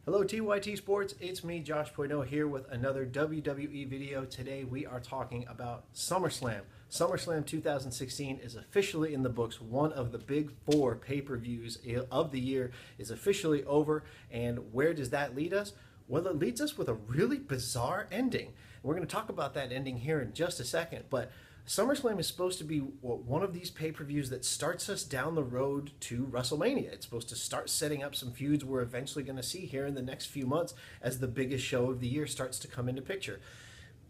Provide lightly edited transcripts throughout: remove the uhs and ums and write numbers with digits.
Hello TYT Sports, it's me Josh Poino here with another WWE video. Today we are talking about SummerSlam. SummerSlam 2016 is officially in the books. One of the big four pay-per-views of the year is officially over, and where does that lead us? Well, it leads us with a really bizarre ending. We're going to talk about that ending here in just a second, but SummerSlam is supposed to be one of these pay-per-views that starts us down the road to WrestleMania. It's supposed to start setting up some feuds we're eventually going to see here in the next few months as the biggest show of the year starts to come into picture.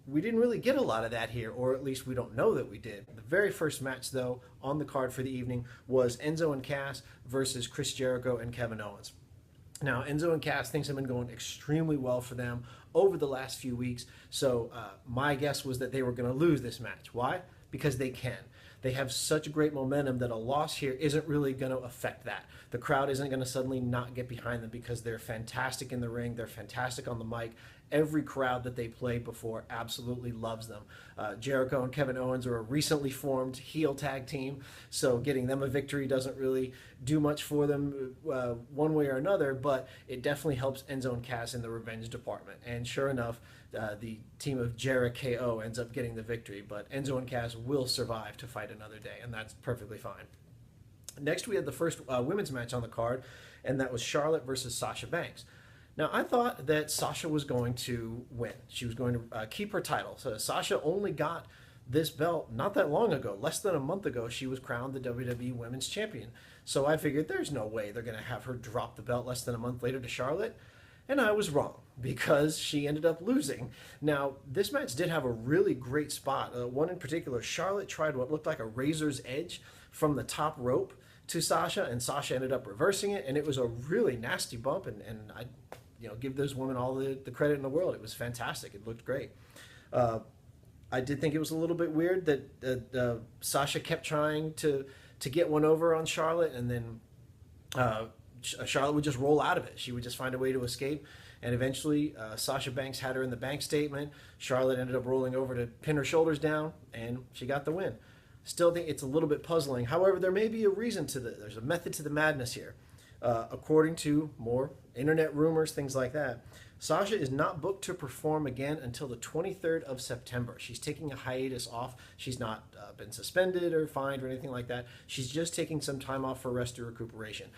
We didn't really get a lot of that here, or at least we don't know that we did. The very first match, though, on the card for the evening was Enzo and Cass versus Chris Jericho and Kevin Owens. Now, Enzo and Cass, things have been going extremely well for them over the last few weeks, so my guess was that they were going to lose this match. Why? Because they can. They have such great momentum that a loss here isn't really going to affect that. The crowd isn't going to suddenly not get behind them because they're fantastic in the ring, they're fantastic on the mic. Every crowd that they played before absolutely loves them. Jericho and Kevin Owens are a recently formed heel tag team, so getting them a victory doesn't really do much for them one way or another, but it definitely helps Enzo and Cass in the revenge department. And sure enough, the team of Jericho ends up getting the victory, but Enzo and Cass will survive to fight another day, and that's perfectly fine. Next, we had the first women's match on the card, and that was Charlotte versus Sasha Banks. Now, I thought that Sasha was going to win. She was going to keep her title. So Sasha only got this belt not that long ago. Less than a month ago, she was crowned the WWE Women's Champion. So I figured there's no way they're going to have her drop the belt less than a month later to Charlotte. And I was wrong, because she ended up losing. Now, this match did have a really great spot. One in particular, Charlotte tried what looked like a razor's edge from the top rope to Sasha, and Sasha ended up reversing it, and it was a really nasty bump, and I give those women all the credit in the world. It was fantastic. It looked great. I did think it was a little bit weird that Sasha kept trying to get one over on Charlotte, and then Charlotte would just roll out of it. She would just find a way to escape, and eventually Sasha Banks had her in the bank statement. Charlotte ended up rolling over to pin her shoulders down, and she got the win. Still think it's a little bit puzzling. However, there may be a reason to this. There's a method to the madness here. According to more internet rumors, things like that, Sasha is not booked to perform again until the 23rd of September. She's taking a hiatus off. She's not been suspended or fined or anything like that. She's just taking some time off for rest or recuperation.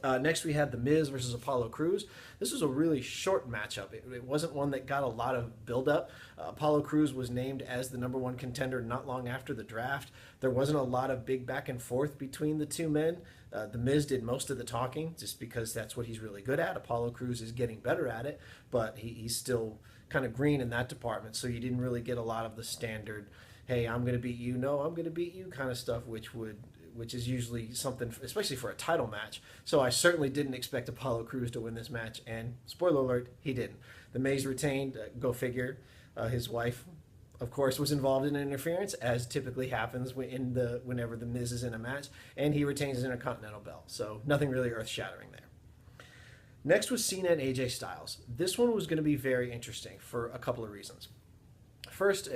Next, we had The Miz versus Apollo Crews. This was a really short matchup. It wasn't one that got a lot of build-up. Apollo Crews was named as the #1 contender not long after the draft. There wasn't a lot of big back and forth between the two men. The Miz did most of the talking just because that's what he's really good at. Apollo Crews is getting better at it, but he's still kind of green in that department, so you didn't really get a lot of the standard, hey, I'm going to beat you, no, I'm going to beat you kind of stuff, which is usually something, especially for a title match. So I certainly didn't expect Apollo Crews to win this match, and spoiler alert, he didn't. The Miz retained, go figure. His wife, of course, was involved in interference, as typically happens whenever the Miz is in a match, and he retains his Intercontinental belt. So nothing really earth-shattering there. Next was Cena and AJ Styles. This one was going to be very interesting for a couple of reasons. First,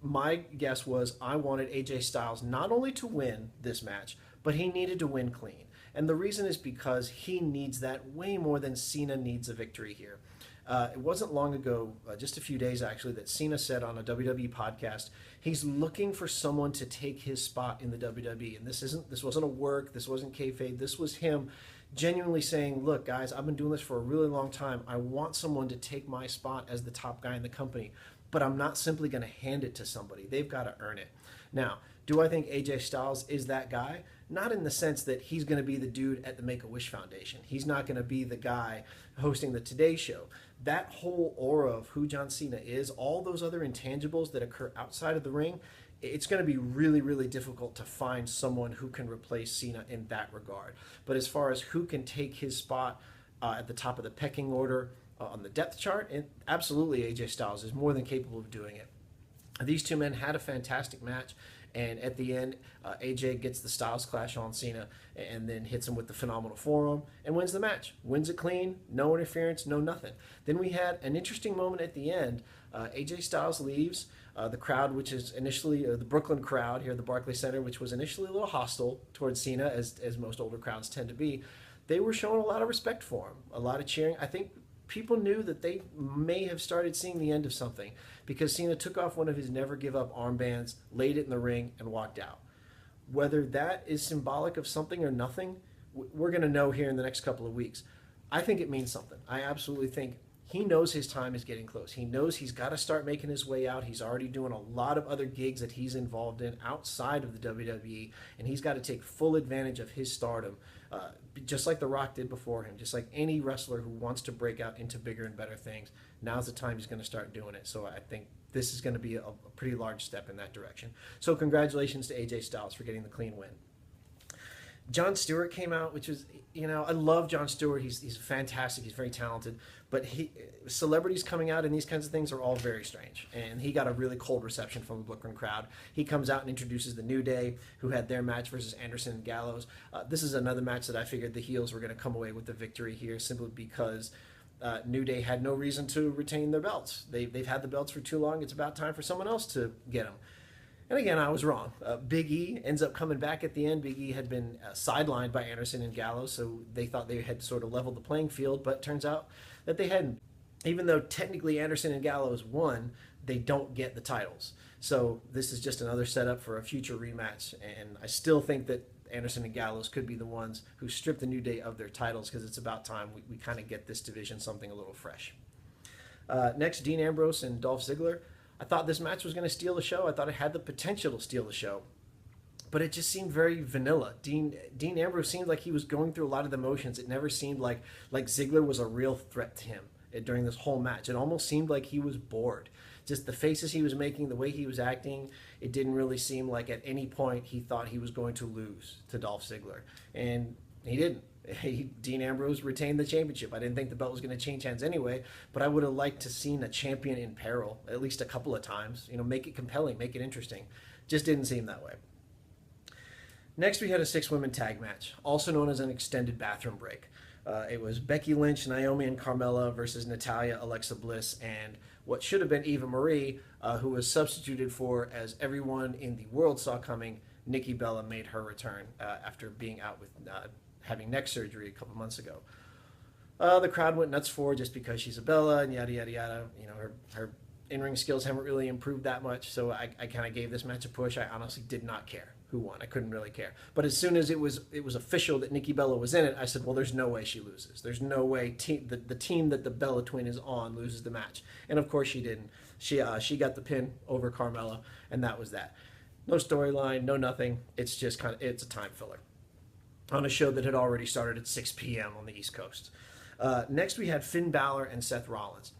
my guess was I wanted AJ Styles not only to win this match, but he needed to win clean. And the reason is because he needs that way more than Cena needs a victory here. It wasn't long ago, just a few days actually, that Cena said on a WWE podcast, he's looking for someone to take his spot in the WWE. And this wasn't a work, this wasn't kayfabe, this was him genuinely saying, look guys, I've been doing this for a really long time. I want someone to take my spot as the top guy in the company, but I'm not simply going to hand it to somebody. They've got to earn it. Now, do I think AJ Styles is that guy? Not in the sense that he's going to be the dude at the Make-A-Wish Foundation. He's not going to be the guy hosting the Today Show. That whole aura of who John Cena is, all those other intangibles that occur outside of the ring, it's going to be really, really difficult to find someone who can replace Cena in that regard. But as far as who can take his spot at the top of the pecking order on the depth chart, absolutely AJ Styles is more than capable of doing it. These two men had a fantastic match, and at the end, AJ gets the Styles Clash on Cena and then hits him with the phenomenal forearm and wins the match. Wins it clean, no interference, no nothing. Then we had an interesting moment at the end. AJ Styles leaves. The crowd, which is initially the Brooklyn crowd here at the Barclays Center, which was initially a little hostile towards Cena, as most older crowds tend to be, they were showing a lot of respect for him, a lot of cheering. I think people knew that they may have started seeing the end of something because Cena took off one of his never give up armbands, laid it in the ring, and walked out. Whether that is symbolic of something or nothing, we're going to know here in the next couple of weeks. I think it means something. I absolutely think he knows his time is getting close. He knows he's got to start making his way out. He's already doing a lot of other gigs that he's involved in outside of the WWE, and he's got to take full advantage of his stardom, just like The Rock did before him, just like any wrestler who wants to break out into bigger and better things. Now's the time he's going to start doing it. So I think this is going to be a pretty large step in that direction. So congratulations to AJ Styles for getting the clean win. Jon Stewart came out, which was, I love Jon Stewart. He's fantastic. He's very talented. But celebrities coming out and these kinds of things are all very strange. And he got a really cold reception from the Brooklyn crowd. He comes out and introduces the New Day, who had their match versus Anderson and Gallows. This is another match that I figured the heels were going to come away with the victory here simply because New Day had no reason to retain their belts. They've had the belts for too long. It's about time for someone else to get them. And again, I was wrong. Big E ends up coming back at the end. Big E had been sidelined by Anderson and Gallows, so they thought they had sort of leveled the playing field, but turns out that they hadn't. Even though technically Anderson and Gallows won, they don't get the titles. So this is just another setup for a future rematch, and I still think that Anderson and Gallows could be the ones who strip the New Day of their titles because it's about time we kind of get this division something a little fresh. Next, Dean Ambrose and Dolph Ziggler. I thought this match was going to steal the show. I thought it had the potential to steal the show. But it just seemed very vanilla. Dean Ambrose seemed like he was going through a lot of the motions. It never seemed like Ziggler was a real threat to him during this whole match. It almost seemed like he was bored. Just the faces he was making, the way he was acting, it didn't really seem like at any point he thought he was going to lose to Dolph Ziggler. And he didn't. Dean Ambrose retained the championship. I didn't think the belt was going to change hands anyway, but I would have liked to seen a champion in peril at least a couple of times. Make it compelling, make it interesting. Just didn't seem that way. Next, we had a 6-women tag match, also known as an extended bathroom break. It was Becky Lynch, Naomi, and Carmella versus Natalya, Alexa Bliss, and what should have been Eva Marie, who was substituted for, as everyone in the world saw coming, Nikki Bella made her return after being out with having neck surgery a couple months ago. The crowd went nuts for her just because she's a Bella and yada, yada, yada. Her in-ring skills haven't really improved that much, so I kind of gave this match a push. I honestly did not care who won. I couldn't really care. But as soon as it was official that Nikki Bella was in it, I said, well, there's no way she loses. There's no way the team that the Bella twin is on loses the match. And of course she didn't. She got the pin over Carmella, and that was that. No storyline, no nothing. It's just it's a time filler on a show that had already started at 6 p.m. on the East Coast. Next, we had Finn Balor and Seth Rollins.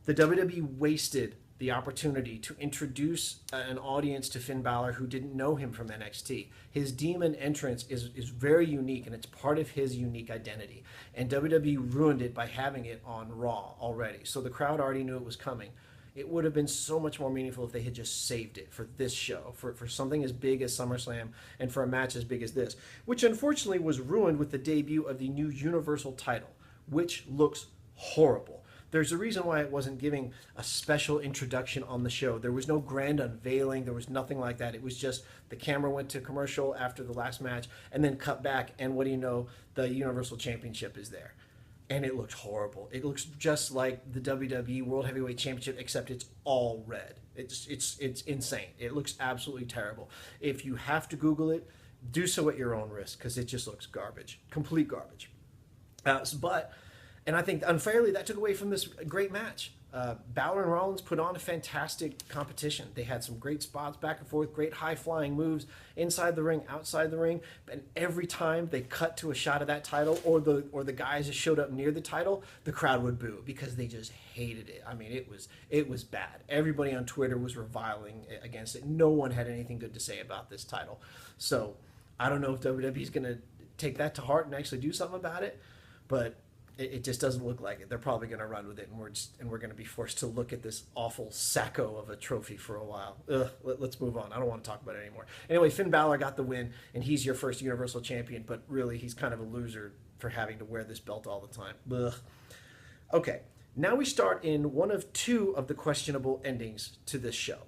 The WWE wasted the opportunity to introduce an audience to Finn Balor who didn't know him from NXT. His demon entrance is very unique, and it's part of his unique identity. And WWE ruined it by having it on Raw already. So the crowd already knew it was coming. It would have been so much more meaningful if they had just saved it for this show, for something as big as SummerSlam, and for a match as big as this, which unfortunately was ruined with the debut of the new Universal title, which looks horrible. There's a reason why it wasn't giving a special introduction on the show. There was no grand unveiling. There was nothing like that. It was just the camera went to commercial after the last match and then cut back, and what do you know? The Universal Championship is there. And it looks horrible. It looks just like the WWE World Heavyweight Championship, except it's all red. It's insane. It looks absolutely terrible. If you have to Google it, do so at your own risk, because it just looks garbage, complete garbage. And I think unfairly that took away from this great match. Balor and Rollins put on a fantastic competition. They had some great spots back and forth, great high-flying moves inside the ring, outside the ring. And every time they cut to a shot of that title, or the guys that showed up near the title, the crowd would boo because they just hated it. I mean, it was bad. Everybody on Twitter was reviling against it. No one had anything good to say about this title. So I don't know if WWE's going to take that to heart and actually do something about it, but it just doesn't look like it. They're probably going to run with it, and we're going to be forced to look at this awful sacco of a trophy for a while. Let's move on. I don't want to talk about it anymore. Anyway, Finn Balor got the win, and he's your first Universal Champion, but really he's kind of a loser for having to wear this belt all the time. Ugh. Okay, now we start in one of two of the questionable endings to this show.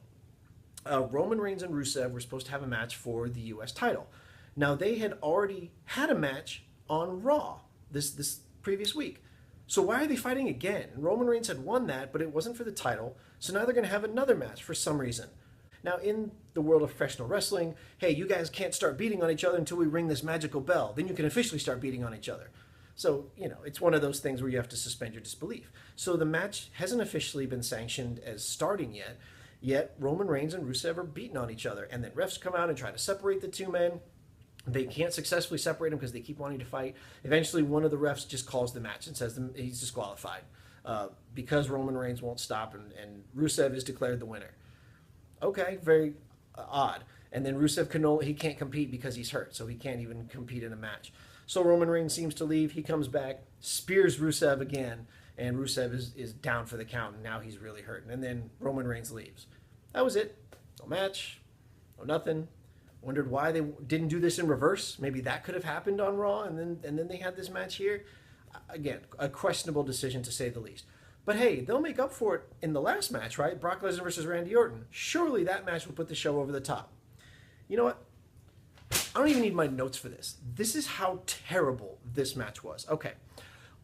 Roman Reigns and Rusev were supposed to have a match for the U.S. title. Now, they had already had a match on Raw this previous week. So why are they fighting again? Roman Reigns had won that, but it wasn't for the title. So now they're going to have another match for some reason. Now, in the world of professional wrestling, hey, you guys can't start beating on each other until we ring this magical bell. Then you can officially start beating on each other. So, it's one of those things where you have to suspend your disbelief. So the match hasn't officially been sanctioned as starting yet Roman Reigns and Rusev are beating on each other. And then refs come out and try to separate the two men. They can't successfully separate them because they keep wanting to fight. Eventually, one of the refs just calls the match and says he's disqualified because Roman Reigns won't stop and Rusev is declared the winner. Okay, very odd. And then Rusev he can't compete because he's hurt, so he can't even compete in a match. So Roman Reigns seems to leave. He comes back, spears Rusev again, and Rusev is down for the count, and now he's really hurting. And then Roman Reigns leaves. That was it. No match, no nothing. Wondered why they didn't do this in reverse. Maybe that could have happened on Raw, and then they had this match here. Again, a questionable decision to say the least. But hey, they'll make up for it in the last match, right? Brock Lesnar versus Randy Orton. Surely that match will put the show over the top. You know what? I don't even need my notes for this. This is how terrible this match was. Okay,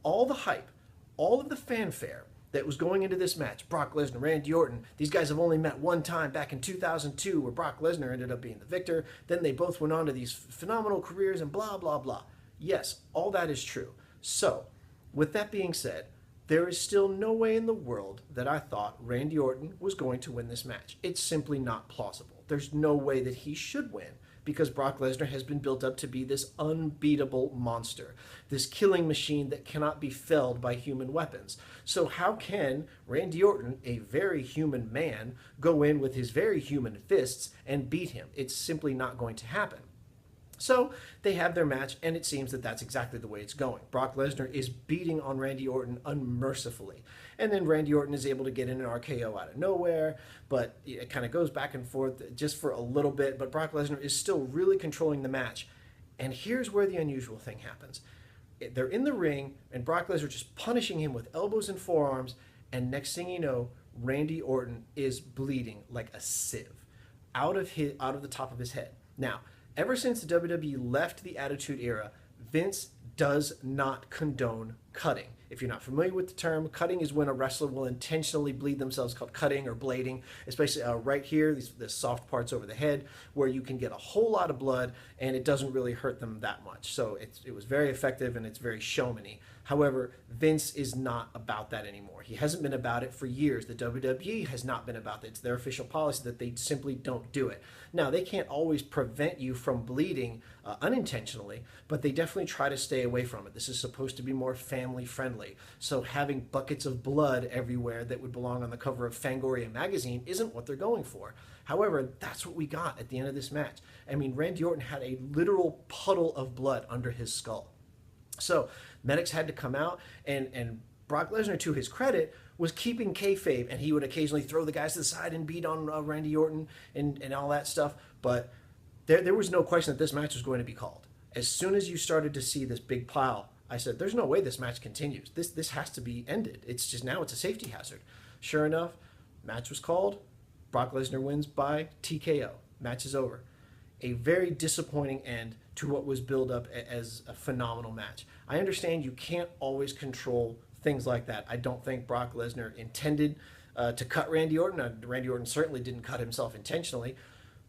all the hype, all of the fanfare that was going into this match, Brock Lesnar, Randy Orton, these guys have only met one time back in 2002 where Brock Lesnar ended up being the victor. Then they both went on to these phenomenal careers and blah, blah, blah. Yes, all that is true. So, with that being said, there is still no way in the world that I thought Randy Orton was going to win this match. It's simply not plausible. There's no way that he should win because Brock Lesnar has been built up to be this unbeatable monster, this killing machine that cannot be felled by human weapons. So how can Randy Orton, a very human man, go in with his very human fists and beat him? It's simply not going to happen. So they have their match, and it seems that that's exactly the way it's going. Brock Lesnar is beating on Randy Orton unmercifully. And then Randy Orton is able to get in an RKO out of nowhere, but it kind of goes back and forth just for a little bit. But Brock Lesnar is still really controlling the match. And here's where the unusual thing happens. They're in the ring, and Brock Lesnar just punishing him with elbows and forearms, and next thing you know, Randy Orton is bleeding like a sieve out of the top of his head. Now, ever since the WWE left the Attitude Era, Vince does not condone cutting. If you're not familiar with the term, cutting is when a wrestler will intentionally bleed themselves, called cutting or blading, especially right here, the soft parts over the head, where you can get a whole lot of blood and it doesn't really hurt them that much. So it was very effective and it's very showman-y. However, Vince is not about that anymore. He hasn't been about it for years. The WWE has not been about that. It's their official policy that they simply don't do it. Now, they can't always prevent you from bleeding unintentionally, but they definitely try to stay away from it. This is supposed to be more family-friendly. So having buckets of blood everywhere that would belong on the cover of Fangoria magazine isn't what they're going for. However, that's what we got at the end of this match. I mean, Randy Orton had a literal puddle of blood under his skull. So medics had to come out, and Brock Lesnar, to his credit, was keeping kayfabe, and he would occasionally throw the guys to the side and beat on Randy Orton and all that stuff. But there was no question that this match was going to be called. As soon as you started to see this big pile, I said, there's no way this match continues. This has to be ended. It's just now it's a safety hazard. Sure enough, match was called. Brock Lesnar wins by TKO. Match is over. A very disappointing end to what was billed up as a phenomenal match. I understand you can't always control things like that. I don't think Brock Lesnar intended to cut Randy Orton. Randy Orton certainly didn't cut himself intentionally,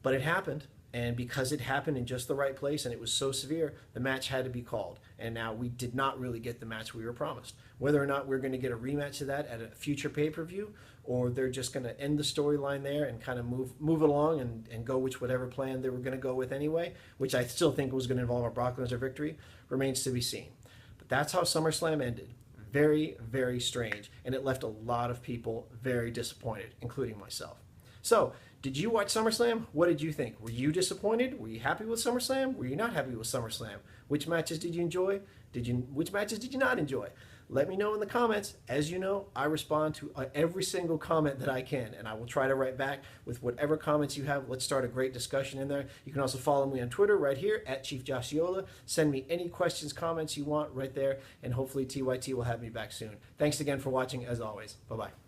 but it happened. And because it happened in just the right place and it was so severe, the match had to be called. And now we did not really get the match we were promised. Whether or not we're going to get a rematch of that at a future pay-per-view, or they're just going to end the storyline there and kind of move it along and go with whatever plan they were going to go with anyway, which I still think was going to involve a Brock Lesnar victory, remains to be seen. But that's how SummerSlam ended. Very, very strange. And it left a lot of people very disappointed, including myself. So, did you watch SummerSlam? What did you think? Were you disappointed? Were you happy with SummerSlam? Were you not happy with SummerSlam? Which matches did you enjoy? Which matches did you not enjoy? Let me know in the comments. As you know, I respond to every single comment that I can, and I will try to write back with whatever comments you have. Let's start a great discussion in there. You can also follow me on Twitter right here at Chief Joshiola. Send me any questions, comments you want right there, and hopefully TYT will have me back soon. Thanks again for watching, as always. Bye-bye.